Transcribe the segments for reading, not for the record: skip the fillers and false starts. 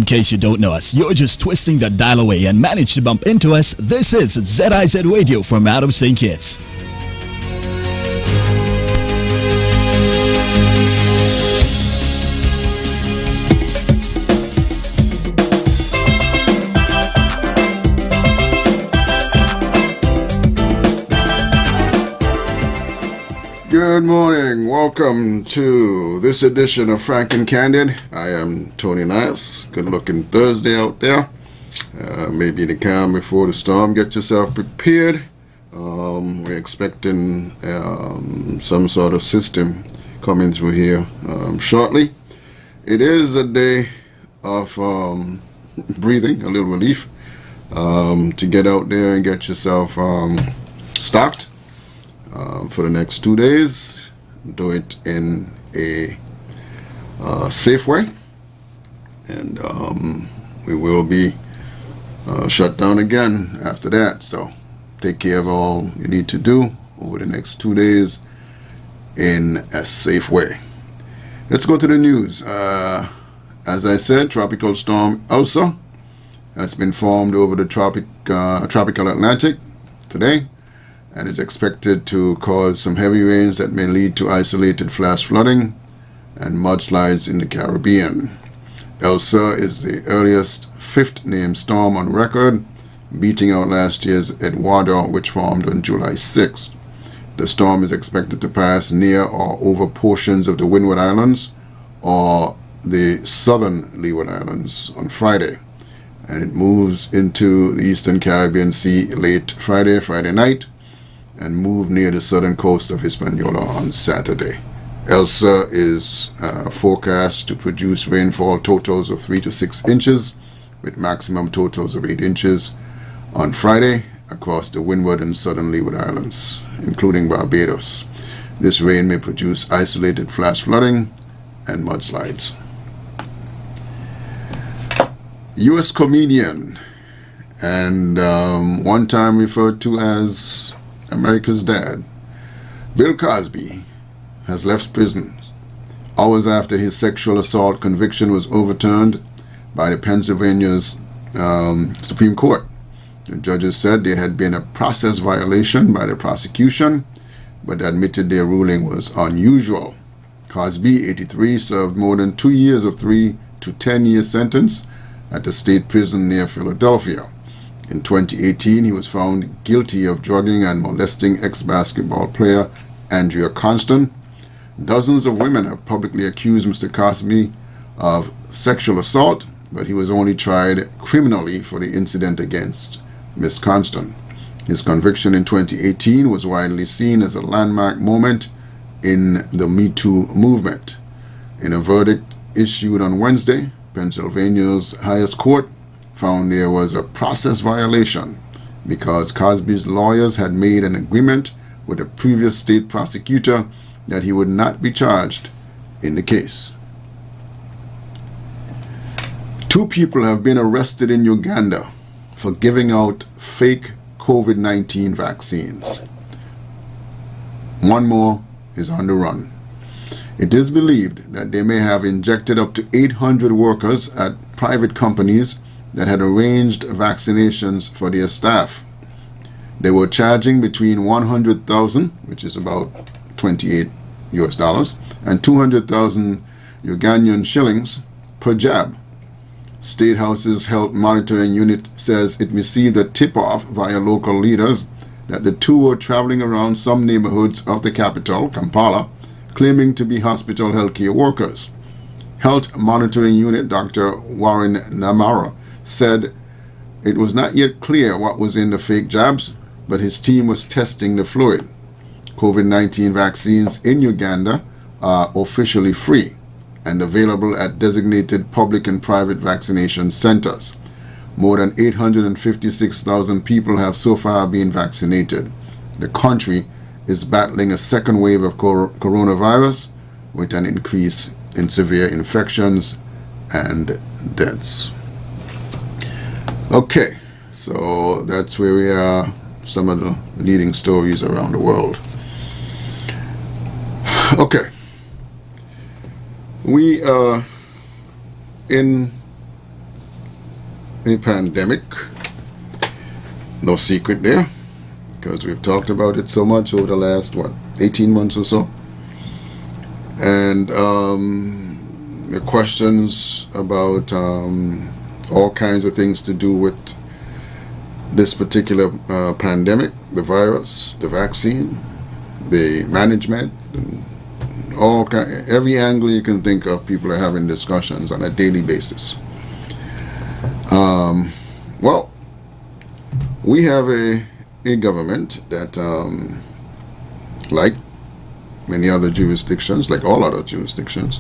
In case you don't know us, you're just twisting the dial away and managed to bump into us. This is ZIZ Radio from out of St. Kitts. Good morning. Welcome to this edition of Frank and Candid. I am Tony Nice. Good looking Thursday out there. Maybe the calm before the storm. Get yourself prepared. We're expecting some sort of system coming through here shortly. It is a day of breathing, a little relief, to get out there and get yourself stocked. For the next 2 days. Do it in a safe way, and we will be shut down again after that. So take care of all you need to do over the next 2 days in a safe way. Let's go to the news. As I said, Tropical Storm Elsa has been formed over the tropical Atlantic today, and is expected to cause some heavy rains that may lead to isolated flash flooding and mudslides in the Caribbean. Elsa is the earliest fifth named storm on record, beating out last year's Eduardo, which formed on July 6th. The storm is expected to pass near or over portions of the Windward Islands or the southern Leeward Islands on Friday, and it moves into the eastern Caribbean Sea late Friday night, and move near the southern coast of Hispaniola on Saturday. Elsa is forecast to produce rainfall totals of 3 to 6 inches, with maximum totals of 8 inches on Friday across the Windward and southern Leeward Islands, including Barbados. This rain may produce isolated flash flooding and mudslides. U.S. comedian and one time referred to as America's dad, Bill Cosby, has left prison hours after his sexual assault conviction was overturned by the Pennsylvania's Supreme Court. The judges said there had been a process violation by the prosecution, but admitted their ruling was unusual. Cosby, 83, served more than 2 years of 3 to 10 year sentence at the state prison near Philadelphia. In 2018, he was found guilty of drugging and molesting ex-basketball player Andrea Constant. Dozens of women have publicly accused Mr. Cosby of sexual assault, but he was only tried criminally for the incident against Ms. Constant. His conviction in 2018 was widely seen as a landmark moment in the Me Too movement. In a verdict issued on Wednesday, Pennsylvania's highest court found there was a process violation because Cosby's lawyers had made an agreement with a previous state prosecutor that he would not be charged in the case. 2 people have been arrested in Uganda for giving out fake COVID-19 vaccines. 1 more is on the run. It is believed that they may have injected up to 800 workers at private companies that had arranged vaccinations for their staff. They were charging between 100,000, which is about $28 US, and 200,000 Ugandan shillings per jab. State House's Health Monitoring Unit says it received a tip-off via local leaders that the 2 were traveling around some neighborhoods of the capital, Kampala, claiming to be hospital healthcare workers. Health Monitoring Unit Dr. Warren Namara said it was not yet clear what was in the fake jabs, but his team was testing the fluid. COVID-19 vaccines in Uganda are officially free and available at designated public and private vaccination centers. More than 856,000 people have so far been vaccinated. The country is battling a second wave of coronavirus with an increase in severe infections and deaths. Okay, so that's where we are, some of the leading stories around the world. Okay, we are in a pandemic. No secret there, because we've talked about it so much over the last, 18 months or so. And the questions about all kinds of things to do with this particular pandemic, the virus, the vaccine, the management, and every angle you can think of, people are having discussions on a daily basis. Well, we have a government that, like many other jurisdictions, like all other jurisdictions,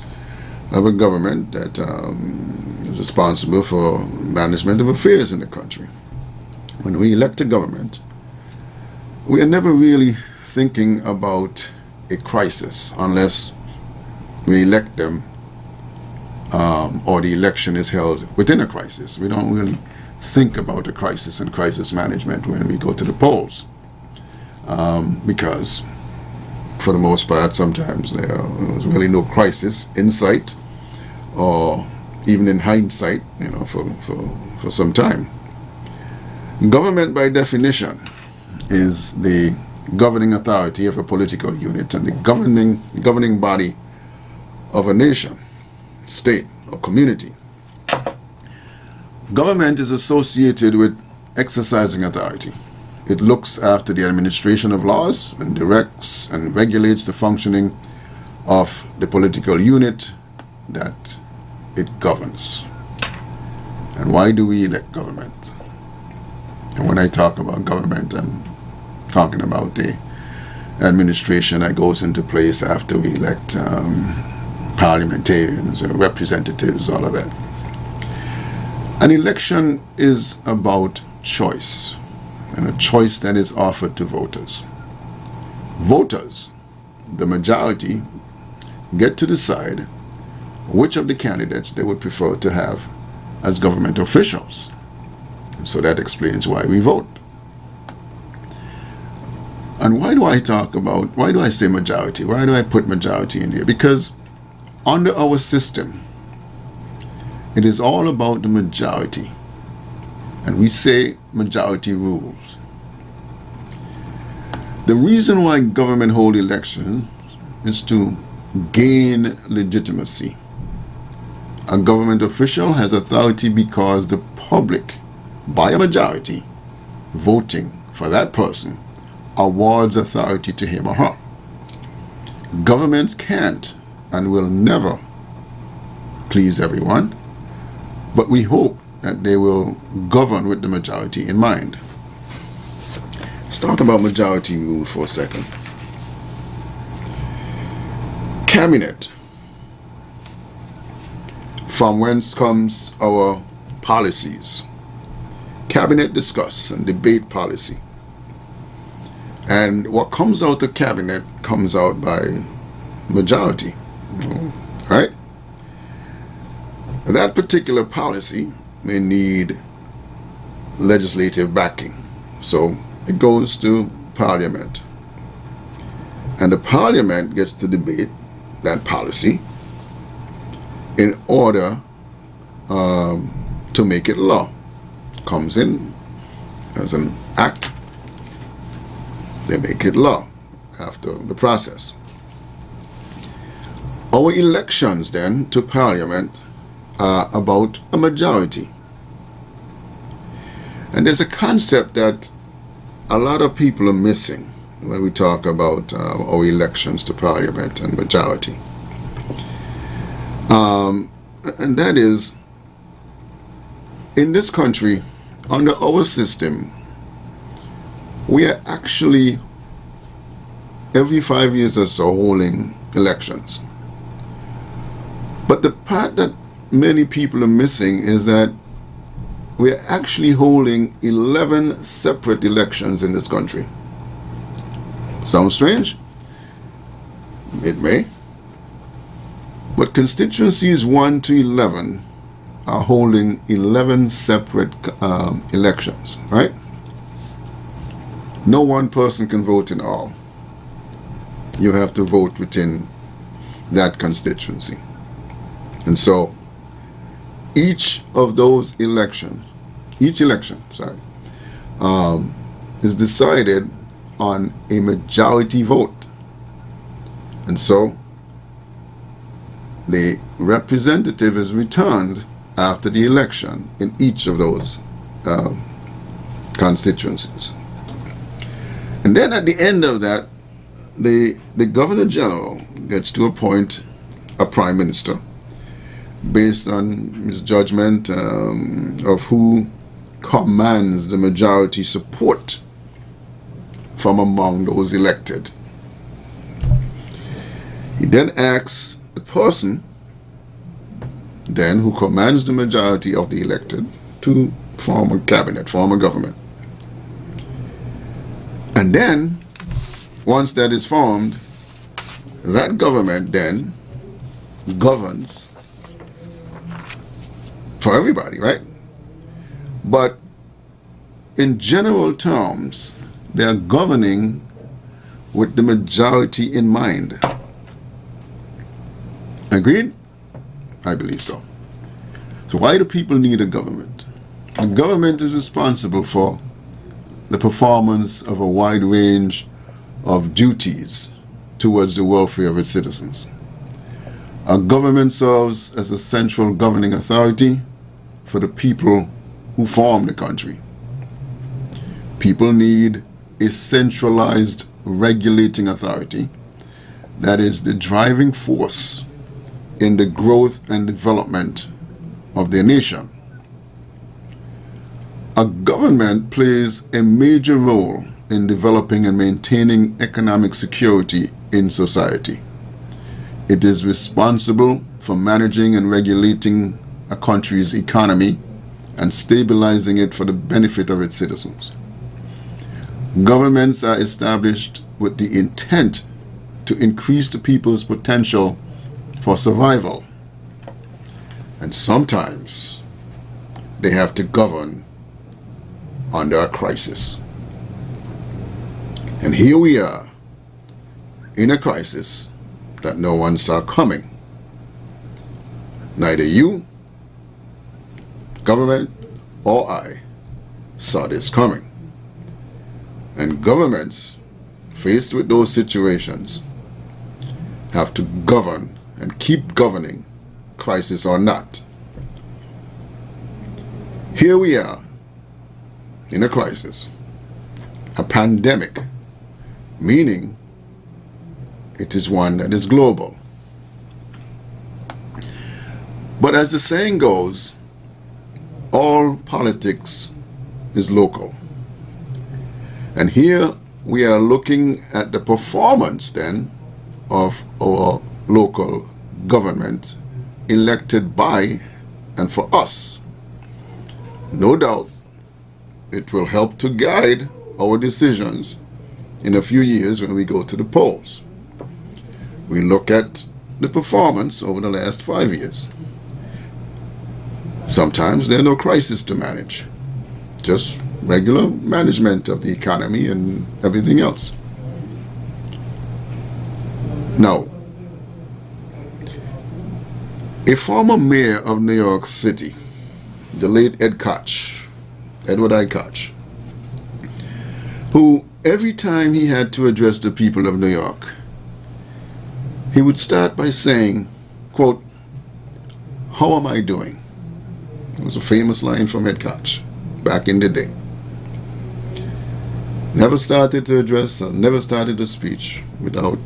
have a government that is responsible for management of affairs in the country. When we elect a government, we are never really thinking about a crisis unless we elect them or the election is held within a crisis. We don't really think about a crisis and crisis management when we go to the polls, because for the most part sometimes there's really no crisis in sight or even in hindsight, for some time. Government, by definition, is the governing authority of a political unit and the governing body of a nation, state, or community. Government is associated with exercising authority. It looks after the administration of laws and directs and regulates the functioning of the political unit that it governs. And why do we elect government? And when I talk about government, I'm talking about the administration that goes into place after we elect parliamentarians or representatives, all of that. An election is about choice, and a choice that is offered to voters. Voters, the majority, get to decide which of the candidates they would prefer to have as government officials. So that explains why we vote. And why do I say majority? Why do I put majority in there? Because under our system, it is all about the majority. And we say majority rules. The reason why government hold elections is to gain legitimacy. A government official has authority because the public, by a majority, voting for that person, awards authority to him or her. Governments can't and will never please everyone, but we hope that they will govern with the majority in mind. Let's talk about majority rule for a second. Cabinet, from whence comes our policies. Cabinet discuss and debate policy. And what comes out of cabinet comes out by majority. Right? That particular policy may need legislative backing. So it goes to Parliament. And the Parliament gets to debate that policy in order to make it law. Comes in as an act, they make it law after the process. Our elections then to Parliament are about a majority. And there's a concept that a lot of people are missing when we talk about our elections to Parliament and majority. And that is, in this country, under our system, we are actually every 5 years or so holding elections. But the part that many people are missing is that we are actually holding 11 separate elections in this country. Sounds strange? It may. But constituencies 1 to 11 are holding 11 separate elections, right? No one person can vote in all. You have to vote within that constituency. And so each of those elections each election, is decided on a majority vote. And so the representative is returned after the election in each of those constituencies. And then at the end of that, the Governor General gets to appoint a Prime Minister based on his judgment of who commands the majority support from among those elected. He then asks the person then who commands the majority of the elected to form a cabinet, form a government. And then, once that is formed, that government then governs for everybody, right? But in general terms, they are governing with the majority in mind. Agreed? I believe so. So why do people need a government? The government is responsible for the performance of a wide range of duties towards the welfare of its citizens. A government serves as a central governing authority for the people who form the country. People need a centralized regulating authority that is the driving force in the growth and development of their nation. A government plays a major role in developing and maintaining economic security in society. It is responsible for managing and regulating a country's economy and stabilizing it for the benefit of its citizens. Governments are established with the intent to increase the people's potential for survival. And sometimes they have to govern under a crisis. And here we are in a crisis that no one saw coming. Neither you, government, or I saw this coming. And governments, faced with those situations, have to govern and keep governing, crisis or not. Here we are in a crisis, a pandemic, meaning it is one that is global. But as the saying goes, all politics is local. And here we are looking at the performance then of our local government elected by and for us. No doubt it will help to guide our decisions in a few years when we go to the polls. We look at the performance over the last 5 years. Sometimes there are no crises to manage, just regular management of the economy and everything else. Now, a former mayor of New York City, the late Edward I. Koch, who every time he had to address the people of New York, he would start by saying, quote, "How am I doing?" It was a famous line from Ed Koch back in the day. Never started to address or never started a speech without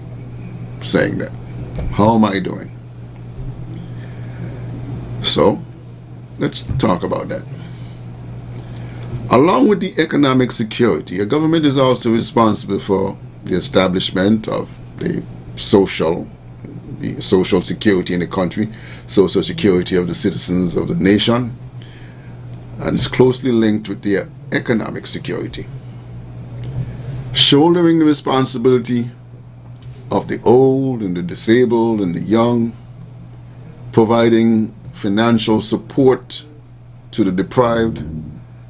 saying that. How am I doing? So, let's talk about that. Along with the economic security, a government is also responsible for the establishment of the social security in the country, social security of the citizens of the nation, and is closely linked with their economic security. Shouldering the responsibility of the old and the disabled and the young, providing financial support to the deprived,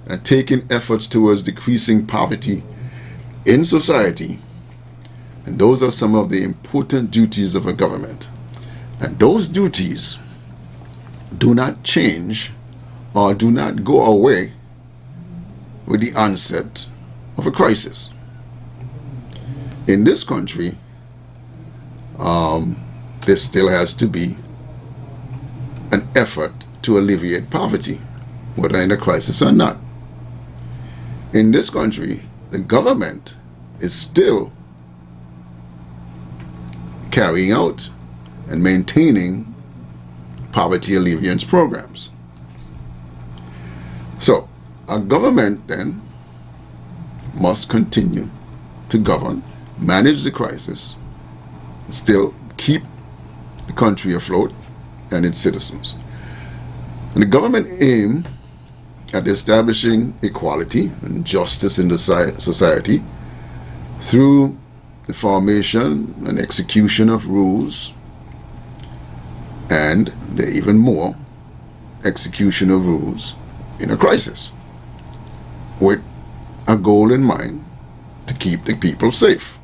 and taking efforts towards decreasing poverty in society. And those are some of the important duties of a government. And those duties do not change or do not go away with the onset of a crisis. In this country, there still has to be an effort to alleviate poverty, whether in a crisis or not. In this country, the government is still carrying out and maintaining poverty alleviance programs. So, our government then must continue to govern, manage the crisis, still keep the country afloat and its citizens. And the government aim at establishing equality and justice in the society through the formation and execution of rules, and the even more execution of rules in a crisis, with a goal in mind to keep the people safe.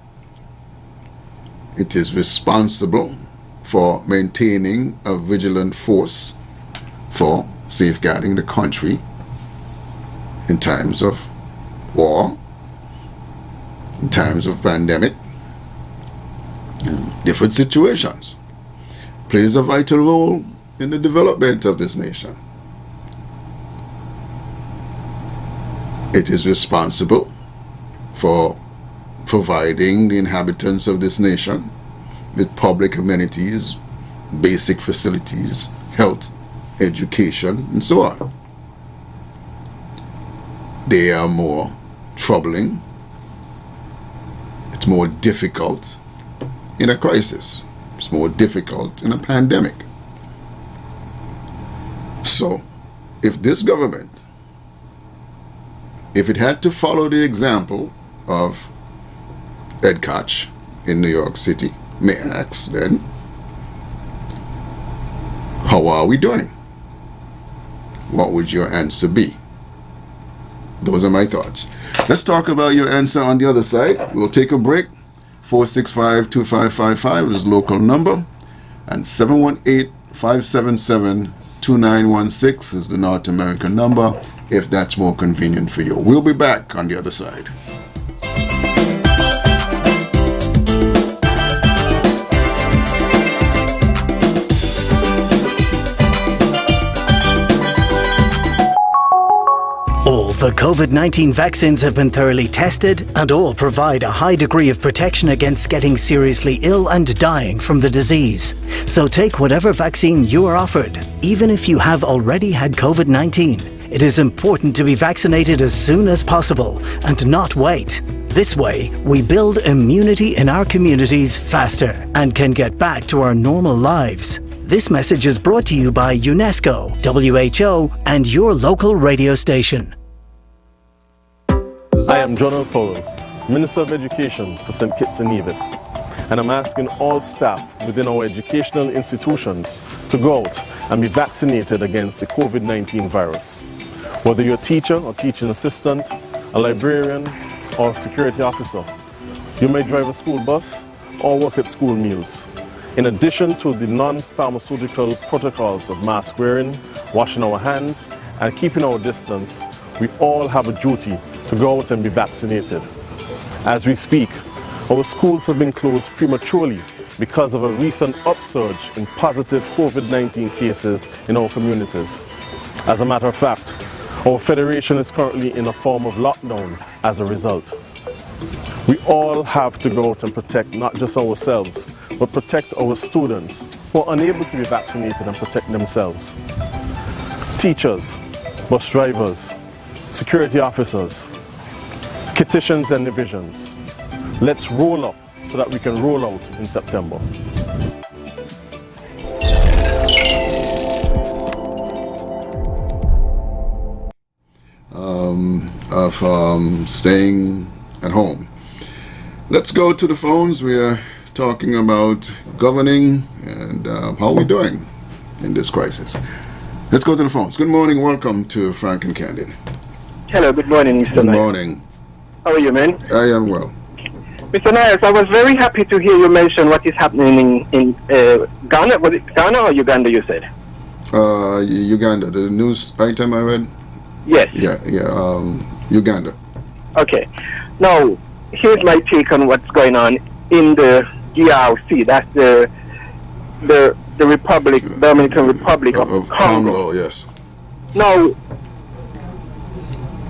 It is responsible for maintaining a vigilant force for safeguarding the country in times of war, in times of pandemic, in different situations. Plays a vital role in the development of this nation. It is responsible for providing the inhabitants of this nation with public amenities, basic facilities, health, education, and so on. They are more troubling. It's more difficult in a crisis. It's more difficult in a pandemic. So, if this government, if it had to follow the example of Ed Koch in New York City, may ask then, how are we doing? What would your answer be? Those are my thoughts. Let's talk about your answer on the other side. We'll take a break. 465-2555 is local number, and 718-577-2916 is the North American number, if that's more convenient for you. We'll be back on the other side. All the COVID-19 vaccines have been thoroughly tested and all provide a high degree of protection against getting seriously ill and dying from the disease. So take whatever vaccine you are offered, even if you have already had COVID-19. It is important to be vaccinated as soon as possible and not wait. This way, we build immunity in our communities faster and can get back to our normal lives. This message is brought to you by UNESCO, WHO, and your local radio station. I am John O'Connell, Minister of Education for St. Kitts and Nevis, and I'm asking all staff within our educational institutions to go out and be vaccinated against the COVID-19 virus. Whether you're a teacher or teaching assistant, a librarian or security officer, you may drive a school bus or work at school meals. In addition to the non-pharmaceutical protocols of mask wearing, washing our hands, and keeping our distance, we all have a duty to go out and be vaccinated. As we speak, our schools have been closed prematurely because of a recent upsurge in positive COVID-19 cases in our communities. As a matter of fact, our federation is currently in a form of lockdown as a result. We all have to go out and protect not just ourselves, but protect our students who are unable to be vaccinated and protect themselves. Teachers, bus drivers, security officers, kitchens and divisions. Let's roll up so that we can roll out in September. Staying at home. Let's go to the phones. We are talking about governing and how we're doing in this crisis. Let's go to the phones. Good morning. Welcome to Frank and Candid. Hello. Good morning, Mr. Good Niles. morning. How are you, man? I am well. Mr. Niles, I was very happy to hear you mention what is happening in Ghana. Was it Ghana or Uganda, you said? Uganda. The news item I read? Yes. Yeah. Uganda. Okay. Now, here's my take on what's going on in the DRC. That's the Republic, Dominican Republic of Congo. Yes. Now,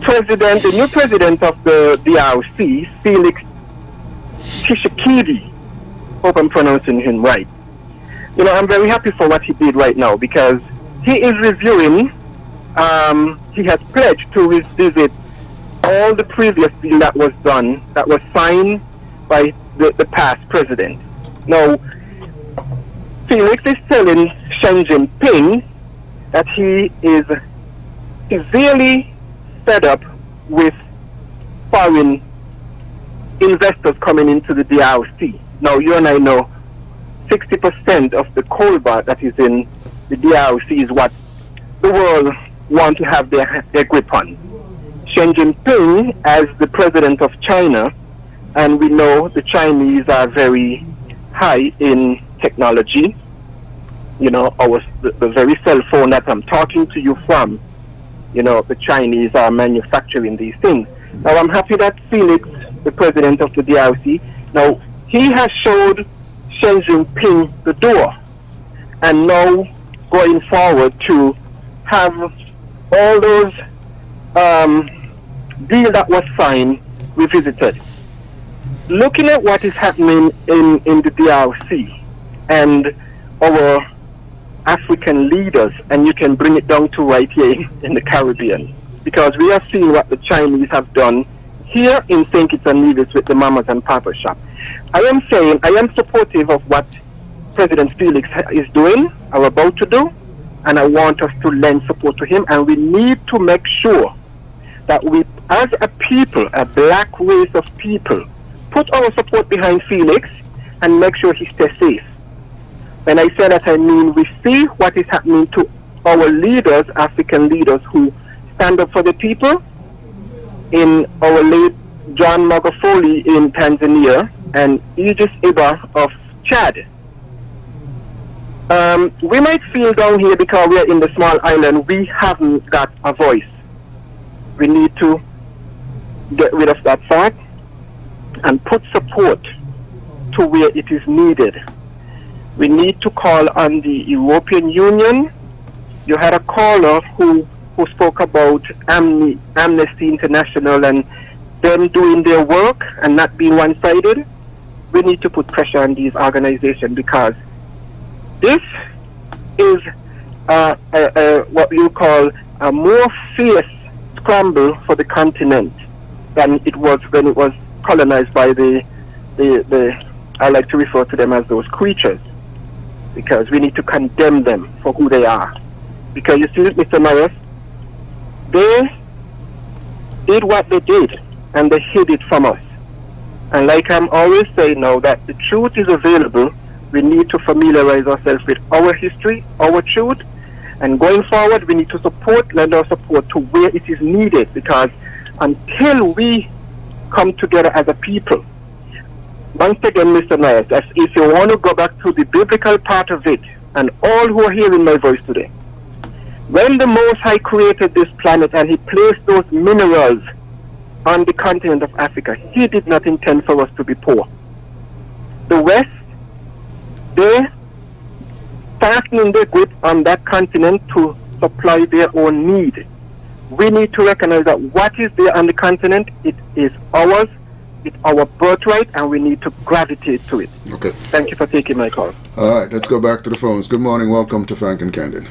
the new president of the DRC, Felix Tshisekedi, hope I'm pronouncing him right. I'm very happy for what he did right now because he is reviewing, he has pledged to revisit all the previous deal that was done, that was signed by the past president. Now, Felix is telling Xi Jinping that he is severely fed up with foreign investors coming into the DRC. Now, you and I know 60% of the cobalt that is in the DRC is what the world want to have their grip on. Xi Jinping, as the president of China, and we know the Chinese are very high in technology. The very cell phone that I'm talking to you from, the Chinese are manufacturing these things. Now, I'm happy that Felix, the president of the DRC, now he has showed Xi Jinping the door, and now going forward to have all those deal that was signed revisited. Looking at what is happening in the DRC and our African leaders, and you can bring it down to right here in the Caribbean, because we have seen what the Chinese have done here in St. Kitts and Nevis with the mamas and papas shop. I am supportive of what President Felix is doing, or about to do, and I want us to lend support to him, and we need to make sure that we, as a people, a black race of people, put our support behind Felix and make sure he stays safe. When I say that, I mean we see what is happening to our leaders, African leaders, who stand up for the people, in our late John Magufuli in Tanzania and Idris Eba of Chad. We might feel down here because we're in the small island, we haven't got a voice. We need to get rid of that fact and put support to where it is needed. We need to call on the European Union. You had a caller who spoke about Amnesty International and them doing their work and not being one-sided. We need to put pressure on these organizations because this is what you call a more fierce scramble for the continent than it was when it was colonized by the I like to refer to them as those creatures, because we need to condemn them for who they are. Because you see, Mr. Myers, they did what they did and they hid it from us. And like I'm always saying now, that the truth is available, we need to familiarize ourselves with our history, our truth, and going forward we need to lend our support to where it is needed, because until we come together as a people, once again, Mr. Myers, if you want to go back to the biblical part of it, and all who are hearing my voice today, when the Most High created this planet and he placed those minerals on the continent of Africa, he did not intend for us to be poor. The West, they fastening their grip on that continent to supply their own need. We need to recognize that what is there on the continent, it is ours, it's our birthright, and we need to gravitate to it. Okay. Thank you for taking my call. All right, let's go back to the phones. Good morning. Welcome to Frank and Candid.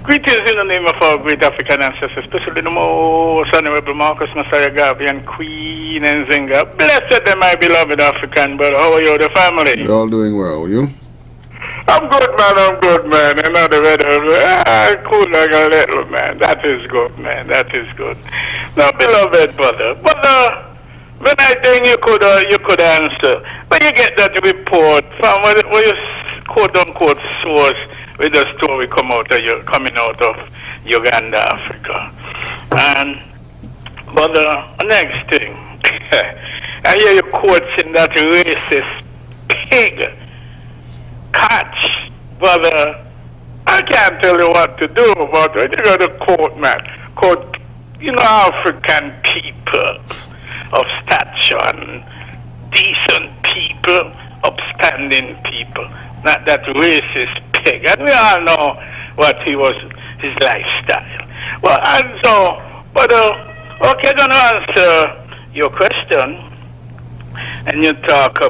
Greetings in the name of our great African ancestors, especially the most honorable Marcus Messiah Garvey and Queen Nzinga. Blessed be my beloved African brother. How are you, the family? We're all doing well. You? I'm good, man. You know the weather, cool like a little, man. That is good, man. That is good. Now, beloved brother, when I think you could answer, when you get that report from where you quote unquote source with the story coming out of Uganda, Africa, and but the next thing, I hear you quoting that racist pig catch, brother. I can't tell you what to do about it. You got to quote, man. Quote African people of stature and decent people, upstanding people, not that racist pig. And we all know what his lifestyle. Well, and so, but okay, gonna answer your question, and you're talking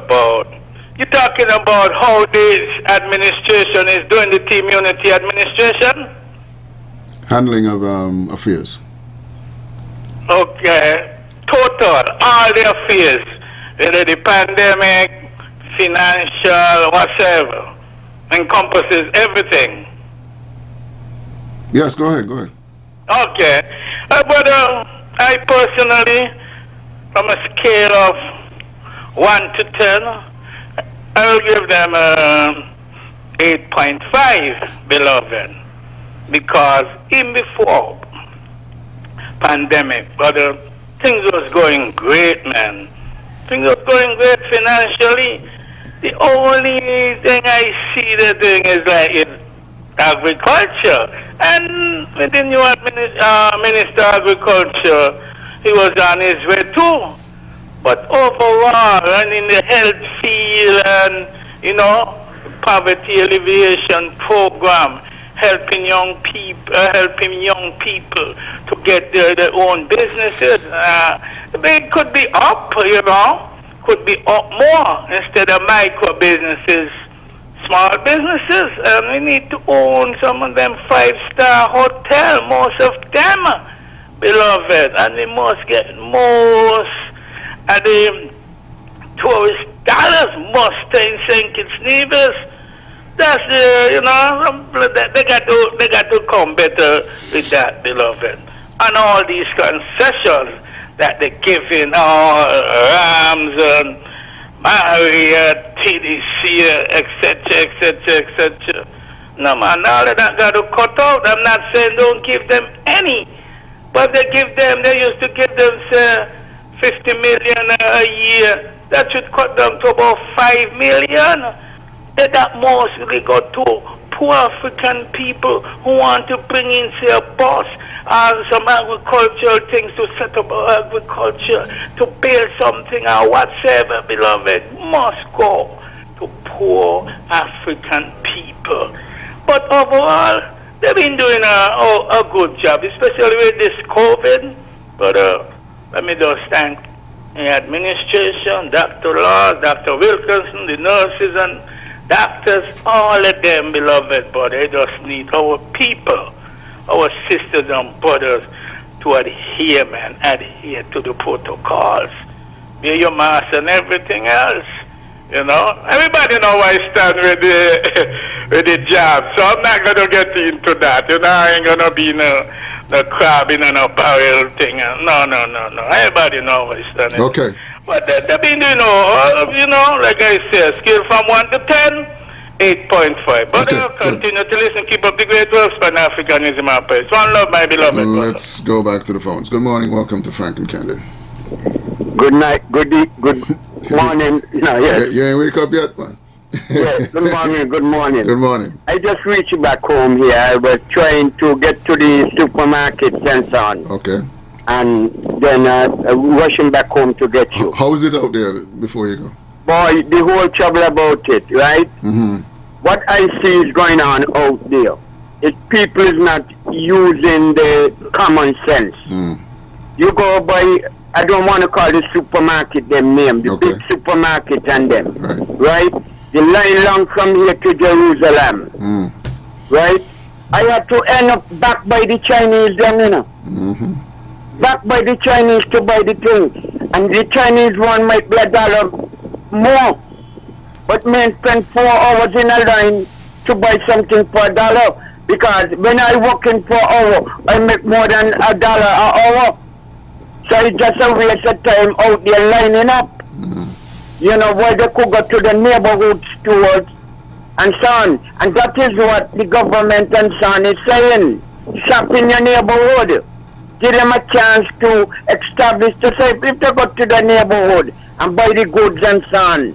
about how this administration is doing, the team unity administration. Handling of affairs. Okay, total, all the affairs, whether the pandemic, financial, whatever, encompasses everything. Yes, go ahead. Okay, but I personally, from a scale of 1 to 10, I'll give them 8.5, beloved, because even before pandemic, but things was going great, man. Things was going great financially. The only thing I see the thing is like agriculture, and with the new Minister of Agriculture, he was on his way too. But overall, and in the health field, and poverty alleviation program, helping young people to get their own businesses. They could be up, could be up more instead of micro businesses, small businesses. And we need to own some of them 5-star hotel, most of them, beloved. And we must get most of the tourist dollars must in St. Kitts Nevis. That's they got to come better with that, beloved. And all these concessions that they give in all Rams and Marriott, TDC, etc. No man, all of that got to cut out. I'm not saying don't give them any, but they used to give them say 50 million a year. That should cut down to about 5 million. That mostly go to poor African people who want to bring in, say, a bus or some agricultural things to set up agriculture, to build something or whatsoever, beloved, must go to poor African people. But overall, they've been doing a good job, especially with this COVID. But let me just thank the administration, Dr. Law, Dr. Wilkinson, the nurses and doctors, all of them, beloved, but they just need our people, our sisters and brothers, to adhere to the protocols. Wear your mask and everything else. Everybody know where I stand with the job, so I'm not going to get into that. I ain't going to be no crabbing and no barrel thing. No. Everybody know where I stand. Okay. But they've been, like I said, scale from 1 to 10, 8.5. But Okay, continue to listen, keep up the great work, Pan-Africanism and peace. One love, my beloved. Let's go back to the phones. Good morning. Welcome to Frank and Candid. Good night. Good morning. Yes. You ain't wake up yet, man? Yes. Good morning. Good morning. Good morning. I just reached back home here. I was trying to get to the supermarkets and so on. Okay. And then rushing back home to get you. How is it out there before you go? Boy, the whole trouble about it, right? Mm-hmm. What I see is going on out there is people is not using the common sense. Mm. You go by, I don't want to call the supermarket them name, the big supermarket and them, right? The line long from here to Jerusalem, right? I had to end up back by the Chinese them, Mm-hmm. Back by the Chinese to buy the things. And the Chinese one might be $1 more. But men spend 4 hours in a line to buy something for $1. Because when I work in 4 hours, I make more than $1 an hour. So it's just a waste of time out there lining up. Why they could go to the neighborhood stores and so on. And that is what the government and so on is saying. Shop in your neighborhood. Give them a chance to establish the say if they go to the neighborhood and buy the goods and so on.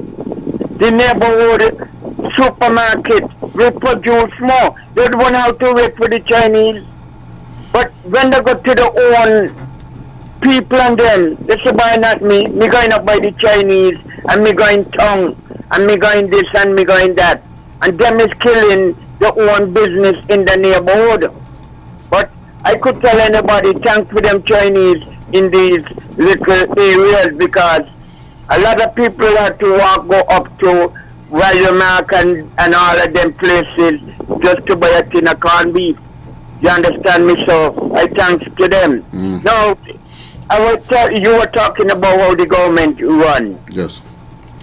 The neighborhood supermarket will produce more. They don't know how to wait for the Chinese. But when they go to the own people and them, they say buy not me. Me going up by the Chinese, and me going tongue, and me going this and me going that. And them is killing their own business in the neighborhood. But I could tell anybody, thank for them Chinese in these little areas, because a lot of people have to go up to Walmart and all of them places just to buy a tin of corned beef. You understand me? So I thanks to them. Now, you were talking about how the government run. Yes.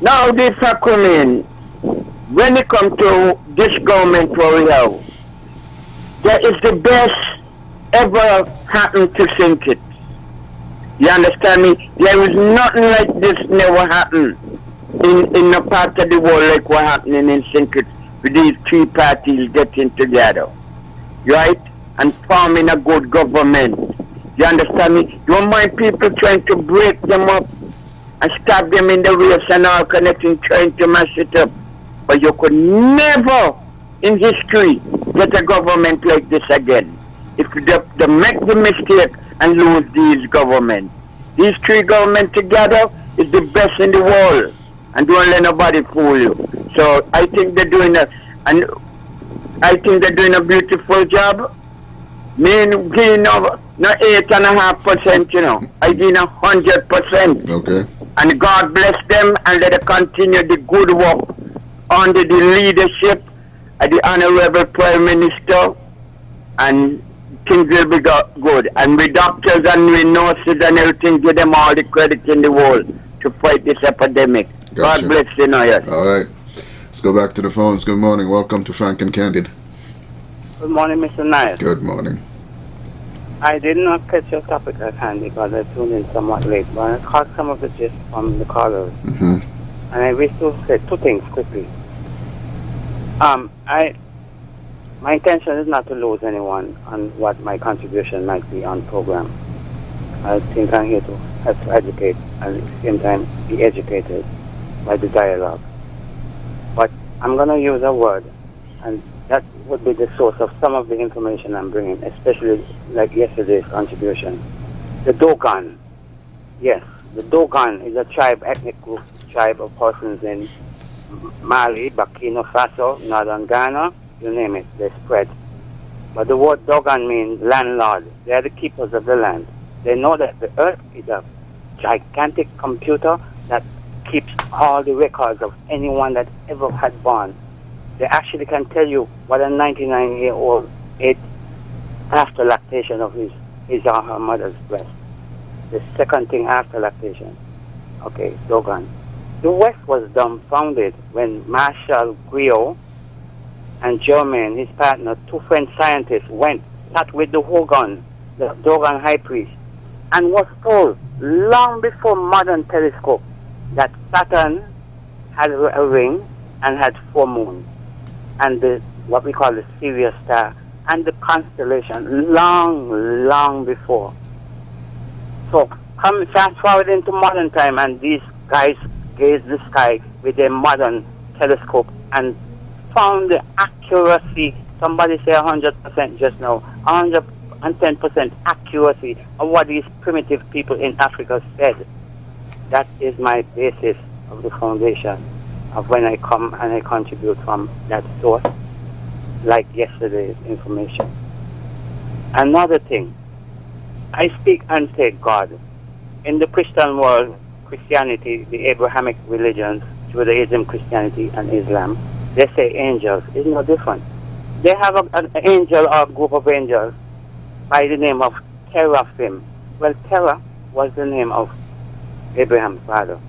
Now this coming, when it comes to this government what we have, that is the best ever happened to St. Kitts. You understand me? There is nothing like this never happened in a part of the world like what happening in St. Kitts with these three parties getting together. Right? And forming a good government. You understand me? Don't mind people trying to break them up and stab them in the race and all connecting, trying to mash it up. But you could never in history get a government like this again. If they make the mistake and lose these governments. These three governments together is the best in the world. And don't let nobody fool you. So I think they're doing a beautiful job. Me giving no 8.5%, you know. I give 100%. Okay. And God bless them and let them continue the good work under the leadership of the Honorable Prime Minister, and things will be good. And with doctors and with nurses and everything, give them all the credit in the world to fight this epidemic. Gotcha. God bless you, Noya. All right. Let's go back to the phones. Good morning. Welcome to Frank and Candid. Good morning, Mr. Niles. Good morning. I did not catch your topic at hand because I tuned in somewhat late, but I caught some of the gist from the callers. Mm-hmm. And I wish to say two things quickly. My intention is not to lose anyone on what my contribution might be on program. I think I'm here to help educate and at the same time be educated by the dialogue. But I'm going to use a word, and that would be the source of some of the information I'm bringing, especially like yesterday's contribution. The Dogon. Yes, the Dogon is a ethnic group, tribe of persons in Mali, Burkina Faso, Northern Ghana, you name it, they spread. But the word Dogon means landlord. They are the keepers of the land. They know that the earth is a gigantic computer that keeps all the records of anyone that ever had born. They actually can tell you what a 99-year-old ate after lactation of his or her mother's breast. The second thing after lactation. Okay, Dogon. The West was dumbfounded when Marshall Griot and Germain, his partner, two French scientists, sat with the Hogan, the Dogon high priest, and was told long before modern telescope that Saturn had a ring and had 4 moons, and what we call the Sirius star, and the constellation long before. So come fast forward into modern time, and these guys gaze the sky with a modern telescope and found the accuracy, somebody say 100% just now, 110% accuracy of what these primitive people in Africa said. That is my basis of the foundation of when I come and I contribute from that source, like yesterday's information. Another thing, I speak and say God. In the Christian world, Christianity, the Abrahamic religions, Judaism, Christianity, and Islam, they say angels. It's no different. They have an angel or a group of angels by the name of Teraphim. Well, Terah was the name of Abraham's father.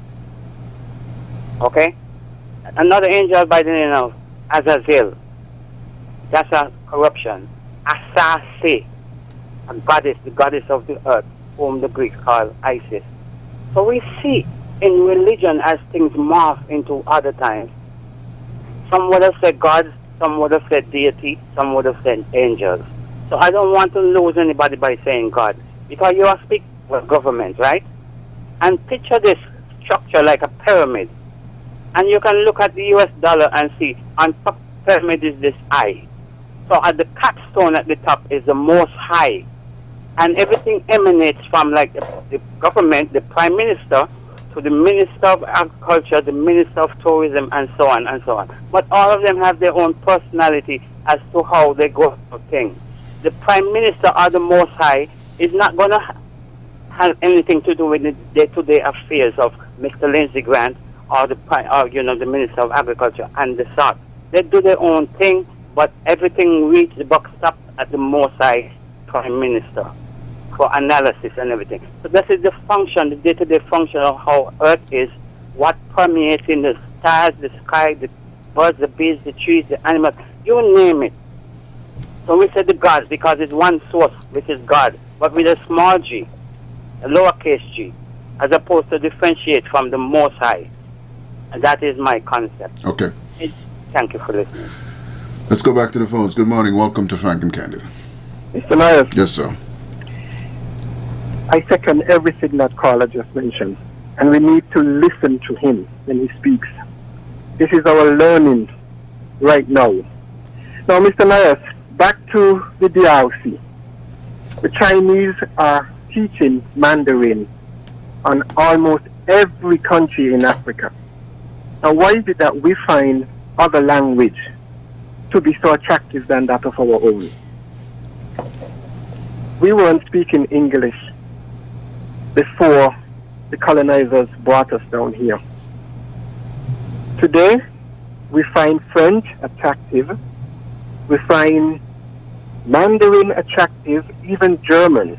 Okay? Another angel by the name of Azazel. That's a corruption. Asase, a goddess, the goddess of the earth, whom the Greeks call Isis. So we see in religion as things morph into other times. Some would have said gods, some would have said deity, some would have said angels. So I don't want to lose anybody by saying God, because you are speaking with government, right? And picture this structure like a pyramid. And you can look at the US dollar and see on top of the pyramid is this eye. So at the capstone at the top is the most high. And everything emanates from like the government, the prime minister, to the minister of agriculture, the minister of tourism, and so on and so on. But all of them have their own personality as to how they go about things. The prime minister or the Most High is not going to have anything to do with the day-to-day affairs of Mr. Lindsey Grant or the minister of agriculture and the sort. They do their own thing, but everything reaches the buck stop at the Most High prime minister for analysis and everything. So this is the function, the day-to-day function of how Earth is, what permeates in the stars, the sky, the birds, the bees, the trees, the animals, you name it. So we say the gods because it's one source, which is God, but with a small g, a lowercase g, as opposed to differentiate from the Most High. And that is my concept. Okay. Thank you for listening. Let's go back to the phones. Good morning. Welcome to Frank and Candid. Mr. Myers, Yes, sir. I second everything that caller just mentioned, and we need to listen to him when he speaks. This is our learning right now. Now, Mr. Myers, back to the DRC. The Chinese are teaching Mandarin on almost every country in Africa. Now, why is it that we find other language to be so attractive than that of our own? We weren't speaking English before the colonizers brought us down here. Today, we find French attractive, we find Mandarin attractive, even German.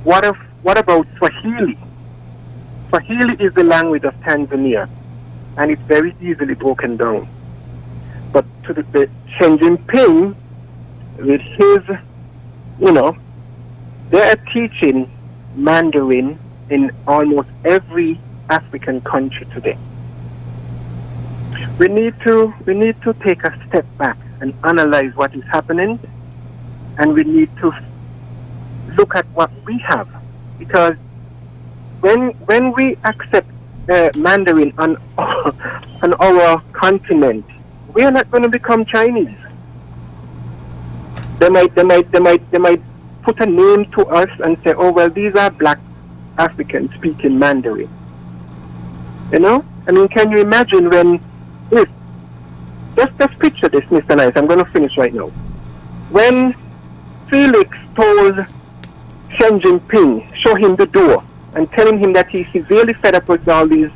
What about Swahili? Swahili is the language of Tanzania, and it's very easily broken down. But to the Xi Jinping, with his, they are teaching Mandarin in almost every African country today. We need to take a step back and analyze what is happening, and we need to look at what we have, because when we accept Mandarin on our continent, we are not going to become Chinese. They might put a name to us and say, oh well, these are black Africans speaking Mandarin. I mean, can you imagine when just picture this, Mr. Nice, I'm going to finish right now. When Felix told Xi Jinping, show him the door, and telling him that he's severely fed up with all these,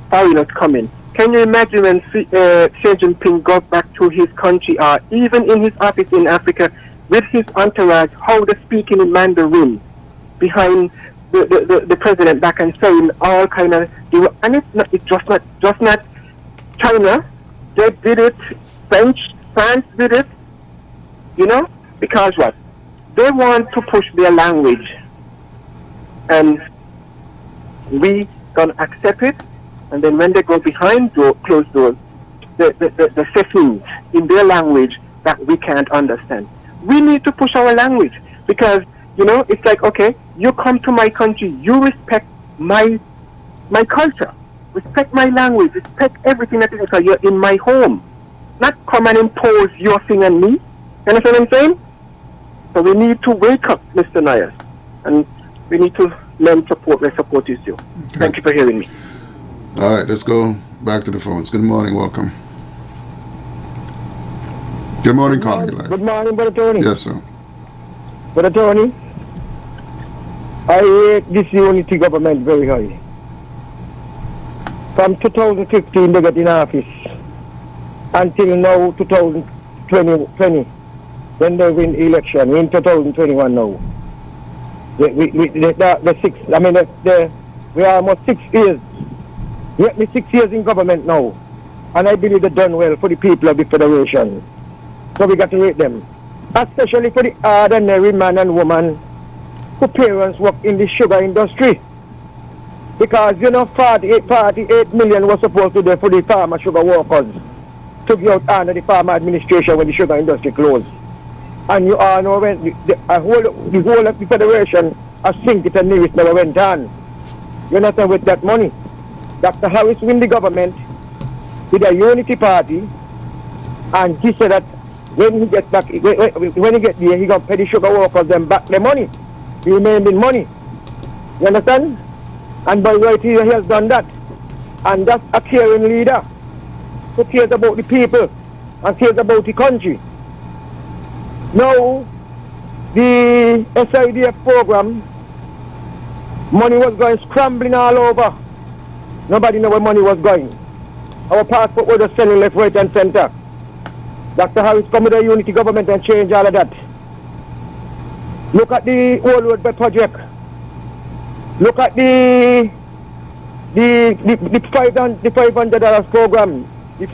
foreigners coming. Can you imagine when Xi Jinping got back to his country, or even in his office in Africa, with his entourage, how they're speaking in Mandarin behind the president back and saying all kind of, and it's just not China. They did it, France did it, because what? They want to push their language, and we gonna accept it, and then when they go behind closed doors, the say things in their language that we can't understand. We need to push our language, because it's like, okay, you come to my country, you respect my culture, respect my language, respect everything that is because you're in my home, not come and impose your thing on me. You understand what I'm saying? So we need to wake up, Mr. Nayas, and we need to learn support where support is due. Okay. Thank you for hearing me. All right, let's go back to the phones. Good morning, welcome. Good morning, caller. Good morning, Brother Tony. Yes, sir. Brother Tony, I rate this unity government very high. From 2015 they got in office until now 2020 when they win election in 2021 now. We are almost 6 years. We're 6 years in government now, and I believe they've done well for the people of the Federation. So we got to rate them, especially for the ordinary man and woman whose parents work in the sugar industry. Because 48 million was supposed to do for the farmer sugar workers to be out under the farmer administration when the sugar industry closed. And you all know when the whole of the Federation has sink it and nearest never went on. You understand, with that money? Dr. Harris win the government with a unity party, and he said that when he gets back, when he gets there, he gonna pay the sugar workers them back their money, the remaining money. You understand? And by right here, he has done that. And that's a caring leader who cares about the people and cares about the country. Now, the SIDF program, money was going scrambling all over. Nobody knew where money was going. Our passport was just selling left, right, and center. Dr. Harris come with a unity government and change all of that. Look at the old road project. Look at the $500 program, the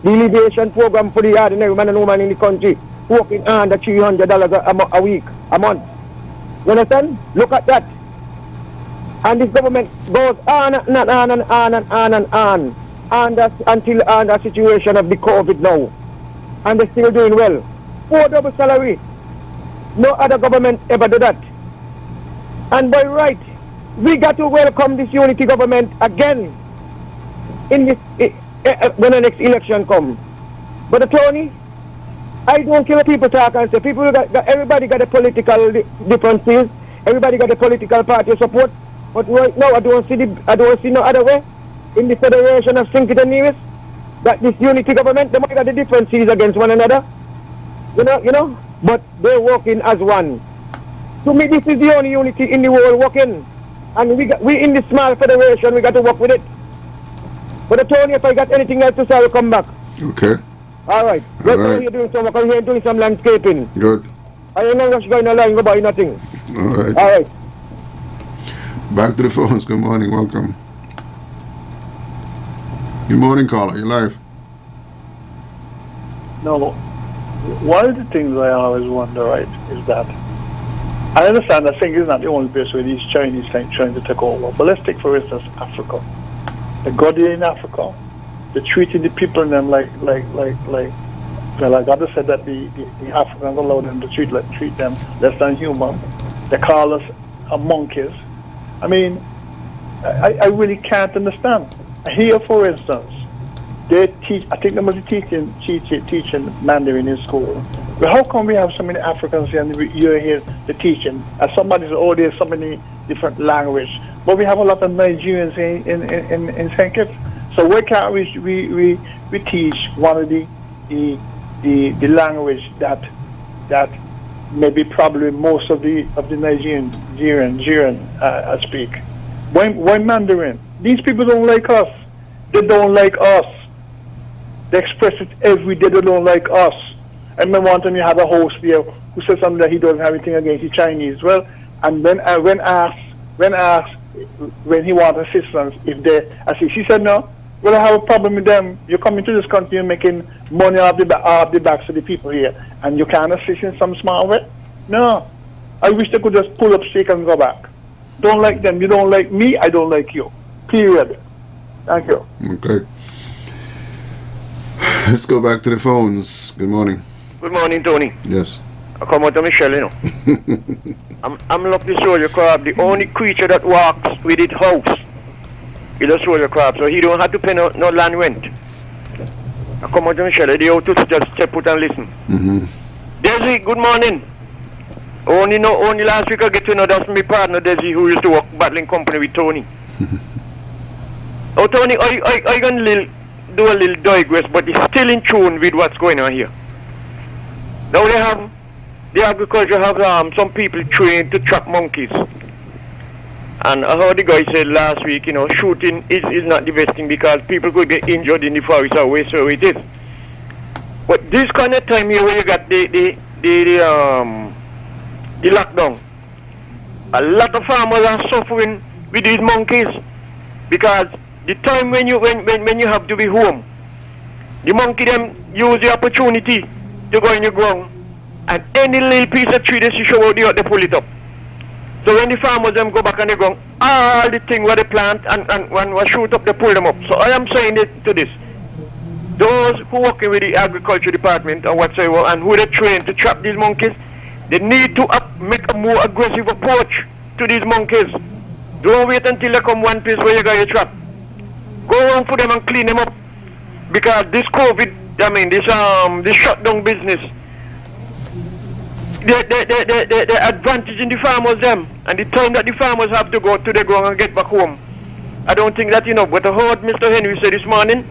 alleviation program for the ordinary man and woman in the country working under $300 a week, a month. You understand? Look at that. And this government goes on and on and on and on and on. Until the situation of the COVID now. And they're still doing well. 4 double salary. No other government ever did that. And by right, we got to welcome this unity government again in this when the next election comes. But Tony, I don't care what people talk and say. Everybody got a political differences. Everybody got a political party support. But right now, I don't see no other way in the Federation of St. Kitts and Nevis that this unity government, they might have the differences against one another. You know, but they're working as one. To me, this is the only unity in the world working. And we in this small federation, we got to work with it. But Tony, if I got anything else to say, I will come back. Okay. All right. Right now, you're doing some work. I'm here doing some landscaping. Good. I don't know what's going on, go buy nothing. All right. All right. Back to the phones. Good morning. Welcome. Good morning, caller. You're live. No. One of the things I always wonder, right, is that I understand that Singapore is not the only place where these Chinese trying to take over. But let's take, for instance, Africa. They go there in Africa. They're treating the people in them like God said that the Africans allow them to treat them less than human. They call us monkeys. I mean, I really can't understand. Here, for instance, they teach. I think they must be teaching Mandarin in school. But how come we have so many Africans here and you're here to teaching? And somebody says, oh, there's so many different languages. But we have a lot of Nigerians in St. Kitts. So why can't we teach one of the language that maybe probably most of the Nigerian speak? Why Mandarin? These people don't like us. They don't like us. They express it every day. They don't like us. I remember one time you had a host there who said something that he doesn't have anything against the Chinese. Well, and when asked when he wants assistance, she said no. Well, I have a problem with them. You're coming to this country and making money off the backs of the people here, and you can't assist in some small way. No, I wish they could just pull up stick and go back. Don't like them. You don't like me. I don't like you. Period. Thank you. Okay. Let's go back to the phones. Good morning. Good morning, Tony. Yes. I come out to Michelle, you know. I'm lucky soldier crab, the only creature that walks with its house is a soldier crab, so he don't have to pay no land rent. I come out to Michelle, they have to just step out and listen. Desi, good morning. Only last week I get to know that's my partner Desi, who used to work battling company with Tony. Oh, Tony, I can do a little digress, but it's still in tune with what's going on here. Now the agriculture have some people trained to trap monkeys. And I heard the guy said last week, you know, shooting is not the best thing because people could get injured in the forest or wherever it is. But this kind of time here where you got the lockdown, a lot of farmers are suffering with these monkeys because the time when you have to be home, the monkey them use the opportunity to go in your ground, and any little piece of tree they see show out they pull it up. So when the farmers them go back on the ground, all the things where they plant and when we shoot up, they pull them up. So I am saying it to this: those who working with the agriculture department or whatsoever, and who they train to trap these monkeys, they need to make a more aggressive approach to these monkeys. Don't wait until they come one place where you got your trap. Go around for them and clean them up, because this COVID I mean, this shutdown business. The advantage in the farmers them, and the time that the farmers have to go to the ground and get back home. I don't think that but I heard Mr. Henry say this morning,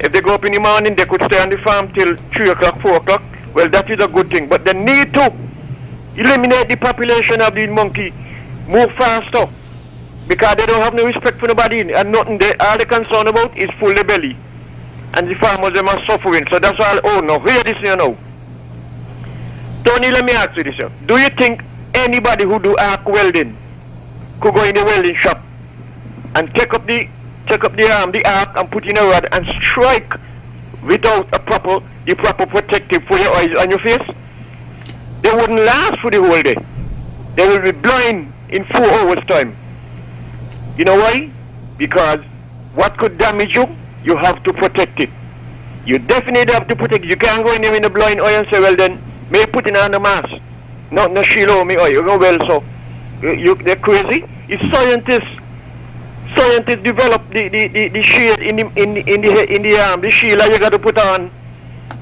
if they go up in the morning, they could stay on the farm till 3 o'clock, 4 o'clock. Well, that is a good thing, but they need to eliminate the population of the monkey, move faster, because they don't have no respect for nobody, and nothing all they concerned about is full the belly, and the farmers them are suffering. So that's all. Oh no, hear this now. Tony, let me ask you this. Do you think anybody who do arc welding could go in the welding shop and take up the arc and put in a rod and strike without the proper protective for your eyes and your face? They wouldn't last for the whole day. They will be blind in 4 hours time. You know why? Because what could damage you, you have to protect it. You definitely have to protect it. You can't go in there in a blind eye and say, well then, may put in on a mask. No shield me, you go well, so they're crazy. If scientists develop the shade in the arm, the shield that you got to put on,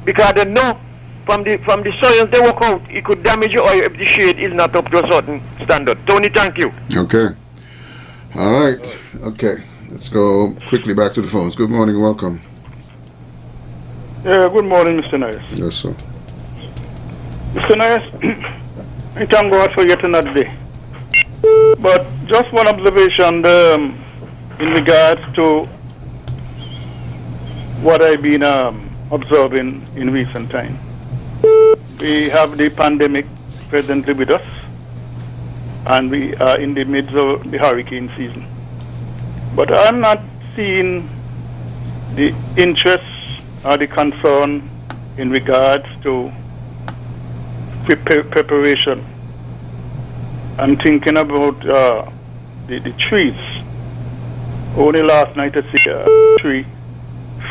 because they know from the science they work out, it could damage your eye if the shade is not up to a certain standard. Tony, thank you. Okay. All right. Okay. Let's go quickly back to the phones. Good morning and welcome. Yeah, good morning, Mr. Nice. Yes, sir. Mr. Nice, I thank God for yet another day. But just one observation in regards to what I've been observing in recent time. We have the pandemic presently with us, and we are in the midst of the hurricane season. But I'm not seeing the interest or the concern in regards to preparation. I'm thinking about the trees. Only last night I see a tree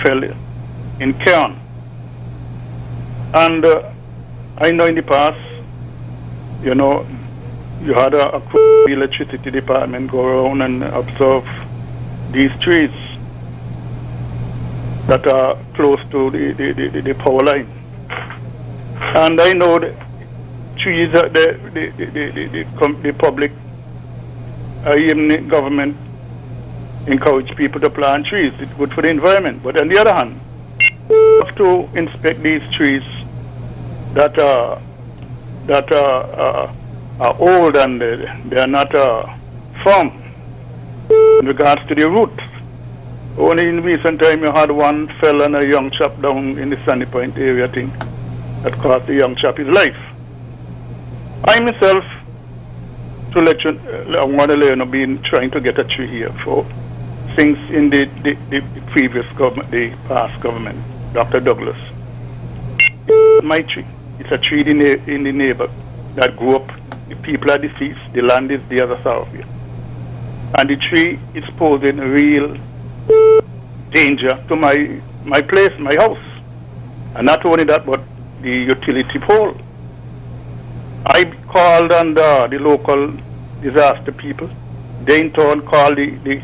fell in Cairn. And I know in the past, you had a electricity department go around and observe these trees that are close to the power line. And I know that trees, the public, even the government, encourage people to plant trees. It's good for the environment. But on the other hand, you have to inspect these trees that are old and they are not firm in regards to the roots. Only in recent time you had one fell and a young chap down in the Sandy Point area, I think, that cost the young chap his life. I myself, to let you, I want to learn, I've been trying to get a tree here for things in the previous government, the past government, Dr. Douglas. My tree. It's a tree in the neighbor that grew up. The people are deceased. The land is the other side of it. And the tree is posing real danger to my place, my house. And not only that, but the utility pole. I called on the local disaster people. They in turn called the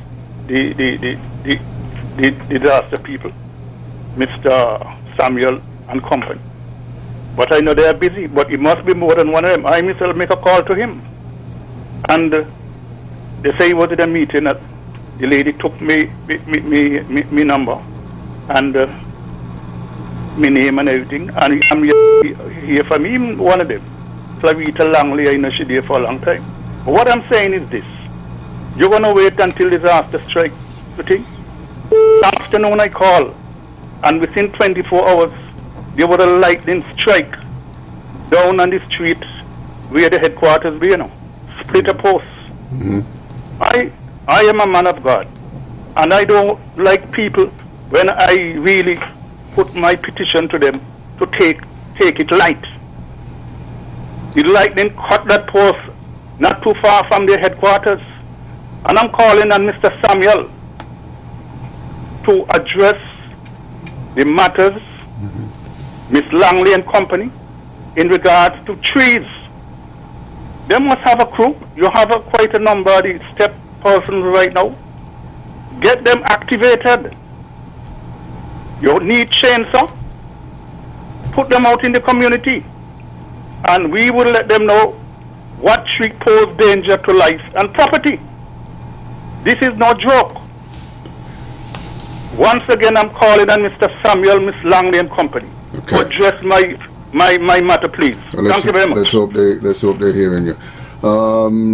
disaster people, Mr. Samuel and company. But I know they are busy, but it must be more than one of them. I myself make a call to him. And they say he was at a meeting that the lady took me number and my name and everything. And I'm here from him, one of them. Flavita Langley, I know she's there for a long time. But what I'm saying is this. You're going to wait until disaster strike, you think? Afternoon I call, and within 24 hours, there was a lightning strike down on the street where the headquarters be, split a post. Mm-hmm. I am a man of God, and I don't like people when I really put my petition to them to take it light. The lightning cut that post not too far from their headquarters, and I'm calling on Mr. Samuel to address the matters, Miss Langley and company, in regards to trees. They must have a crew. You have quite a number of these step persons right now. Get them activated. You need chainsaw. put them out in the community. And we will let them know what should pose danger to life and property. This is no joke. Once again, I'm calling on Mr. Samuel, Miss Langley and Company to address my matter, please. Thank you very much. Let's hope they're hearing you.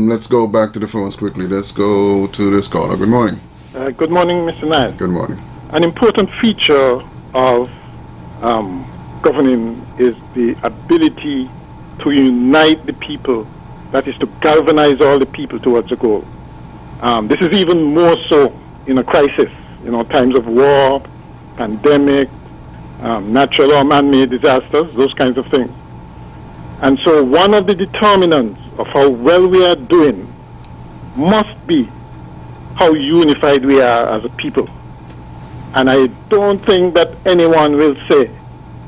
Let's go back to the phones quickly. Let's go to this caller. Good morning. Good morning, Mr. Knight. Good morning. An important feature of governing is the ability to unite the people. That is to galvanize all the people towards a goal. This is even more so in a crisis, times of war, pandemic, natural or man-made disasters, those kinds of things. And so one of the determinants of how well we are doing must be how unified we are as a people. And I don't think that anyone will say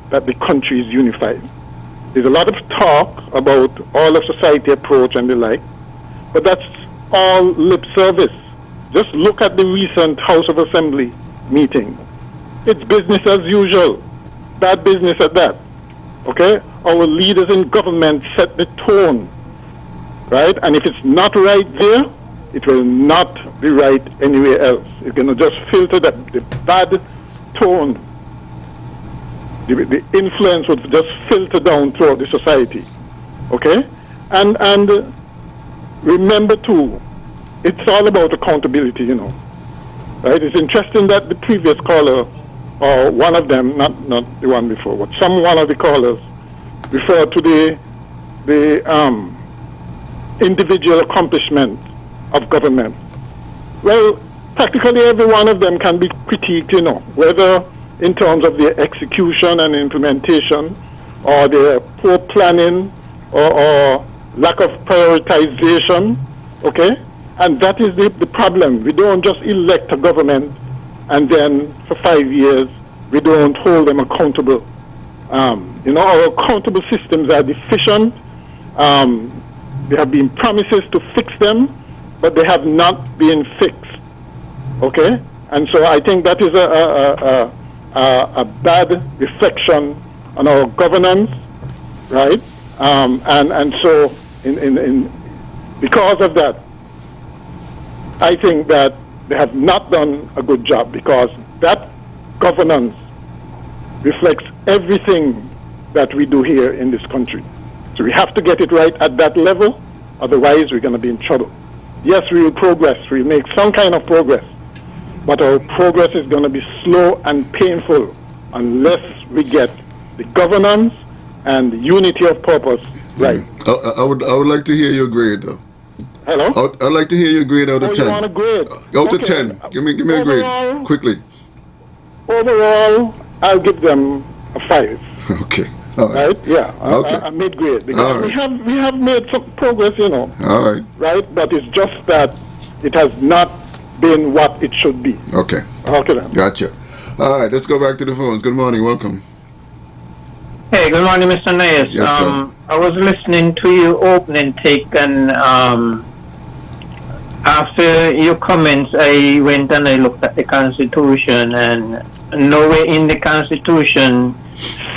that the country is unified. There's a lot of talk about all of society approach and the like, but that's all lip service. Just look at the recent House of Assembly meeting. It's business as usual, bad business at that. Okay? Our leaders in government set the tone, right? And if it's not right there, it will not be right anywhere else. It's going to just filter the bad tone. The influence would just filter down throughout the society. Okay? And remember too, it's all about accountability, Right? It's interesting that the previous caller, or one of them, not the one before, but one of the callers referred to the individual accomplishment of government. Well, practically every one of them can be critiqued, whether in terms of their execution and implementation, or their poor planning, or lack of prioritization, okay? And that is the problem. We don't just elect a government and then for 5 years we don't hold them accountable. Our accountable systems are deficient. There have been promises to fix them, but they have not been fixed. Okay? And so I think that is a bad reflection on our governance, right? And so because of that, I think that they have not done a good job, because that governance reflects everything that we do here in this country. So we have to get it right at that level, otherwise we're going to be in trouble. Yes, we will progress, we'll make some kind of progress, but our progress is going to be slow and painful unless we get the governance and the unity of purpose right. I would like to hear your grade, though. Hello? I'd like to hear your grade out of 10. You want a grade? Out of 10. Give me a grade, quickly. Overall, I'll give them a 5. Okay. All right. Yeah. Okay. A mid-grade, because we have made some progress, All right. Right, but it's just that it has not been what it should be. Okay. Okay then. Gotcha. All right. Let's go back to the phones. Good morning. Welcome. Hey, good morning, Mr. Nayes. Yes, sir. I was listening to your opening take, and after your comments, I went and I looked at the Constitution, and nowhere in the Constitution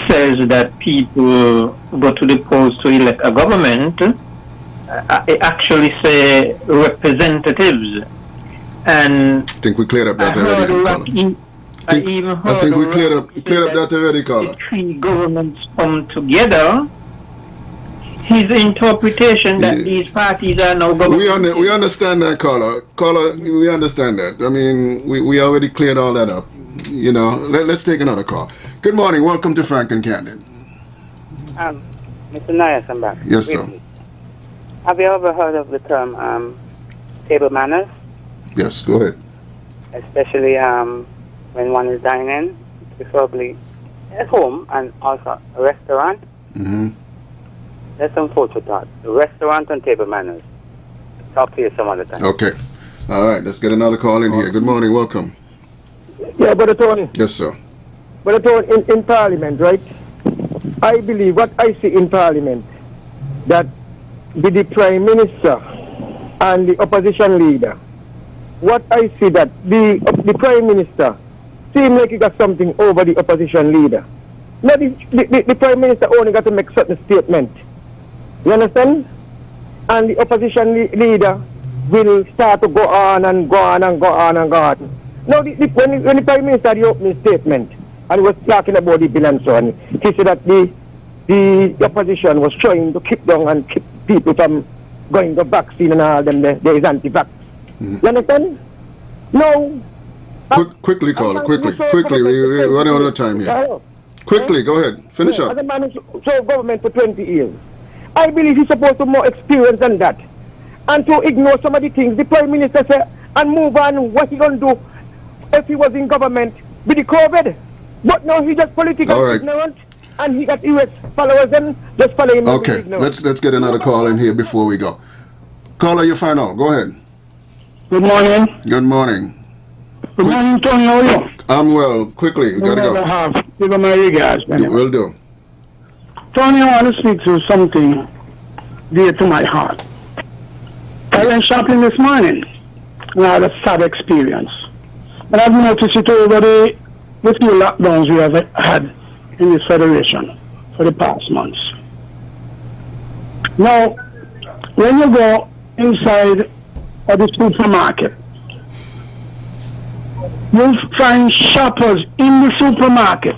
says that people go to the polls to elect a government. It actually say representatives. And I think we cleared up that already. I think we cleared up that already, caller. The three governments come together. His interpretation that these parties are now government. We understand that, caller. Caller, we understand that. I mean, we already cleared all that up. Let's take another call. Good morning. Welcome to Frank and Candid. Mr. Nayas, I'm back. Yes, sir. Have you ever heard of the term table manners? Yes, go ahead. Especially when one is dining, preferably at home and also a restaurant. Mm-hmm. There's some food for thought. The restaurant and table manners. Talk to you some other time. Okay. All right. Let's get another call in here. Good morning. Welcome. Yeah, Brother Tony. Yes, sir. Brother Tony, in Parliament, right? I believe what I see in Parliament, that with the Prime Minister and the opposition leader, what I see that the Prime Minister seems like he got something over the opposition leader. No, the Prime Minister only got to make certain statement. You understand? And the opposition leader will start to go on and go on and go on and go on. Now, when the Prime Minister had the opening statement, and he was talking about the bill and so on, he said that the opposition was trying to keep down and keep people from going to vaccine and all them, there is anti-vax. You understand? No. Quickly, caller, quickly. We're running out of time here. Quickly, go ahead. Finish up. As a man who served government for 20 years, I believe he's supposed to have more experience than that. And to ignore some of the things the Prime Minister said and move on, what he going to do if he was in government with the COVID. But now he just political ignorant, and he got US followers and just follow him. Okay, let's get another call in here before we go. Caller, you final. Go ahead. Good morning. Good morning. Good morning, Tony. How are you? I'm well. Quickly, we gotta go. Give him my regards. Will do. Tony, I want to speak to something dear to my heart. I went shopping this morning, and I had a sad experience. And I've noticed it over the few lockdowns we have had in this federation for the past months. Now, when you go inside of the supermarket, you'll find shoppers in the supermarket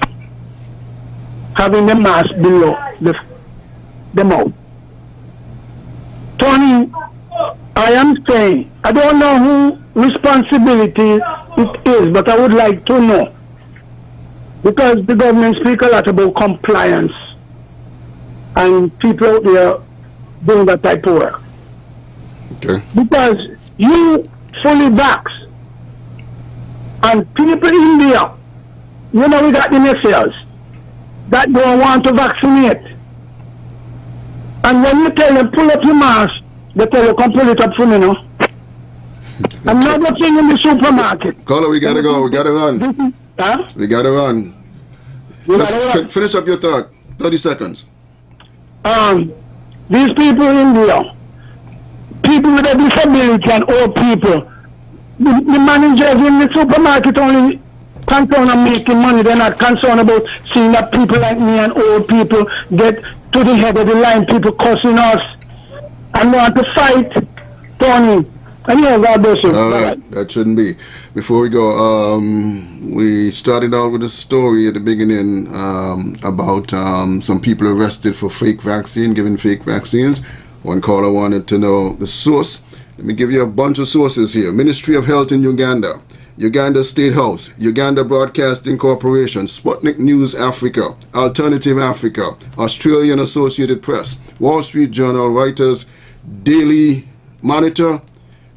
having the mask below the mouth. Tony, I am saying, I don't know who responsibility it is, but I would like to know. Because the government speak a lot about compliance and people out there doing that type of work. Okay. Because you fully vax and people in India, you know, we got the messiahs that don't want to vaccinate. And when you tell them pull up your mask, they tell you come pull it up for me now. Another thing in the supermarket. Caller, we gotta go. We gotta run. Huh? We gotta run. Just finish up your thought. 30 seconds. These people in India, people with a disability and old people, the managers in the supermarket only concerned on making money. They're not concerned about seeing that people like me and old people get to the head of the line, people cussing us and want to fight. Tony, and yeah, God bless you. All right, that shouldn't be. Before we go, we started out with a story at the beginning about some people arrested for fake vaccine, giving fake vaccines. One caller wanted to know the source. Let me give you a bunch of sources here. Ministry of Health in Uganda, Uganda State House, Uganda Broadcasting Corporation, Sputnik News Africa, Alternative Africa, Australian Associated Press, Wall Street Journal, Reuters, Daily Monitor,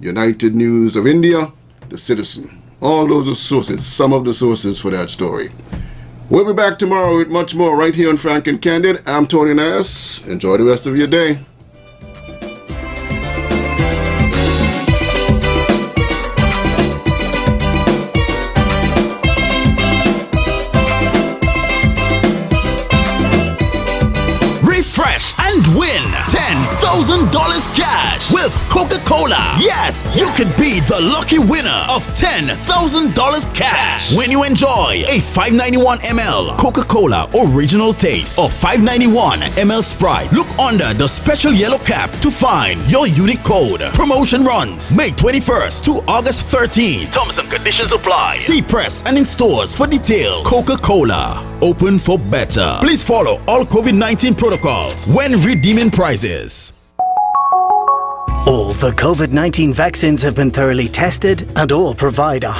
United News of India, The Citizen. All those are sources, some of the sources for that story. We'll be back tomorrow with much more right here on Frank and Candid. I'm Tony Nass. Enjoy the rest of your day. Refresh and win $10,000 cash with Coca-Cola. Yes, you could be the lucky winner of $10,000 cash when you enjoy a 591 ml Coca-Cola Original Taste or 591 ml Sprite. Look under the special yellow cap to find your unique code. Promotion runs May 21st to August 13th. Terms and conditions apply. See press and in stores for details. Coca-Cola, open for better. Please follow all COVID-19 protocols when redeeming prizes. All the COVID-19 vaccines have been thoroughly tested and all provide a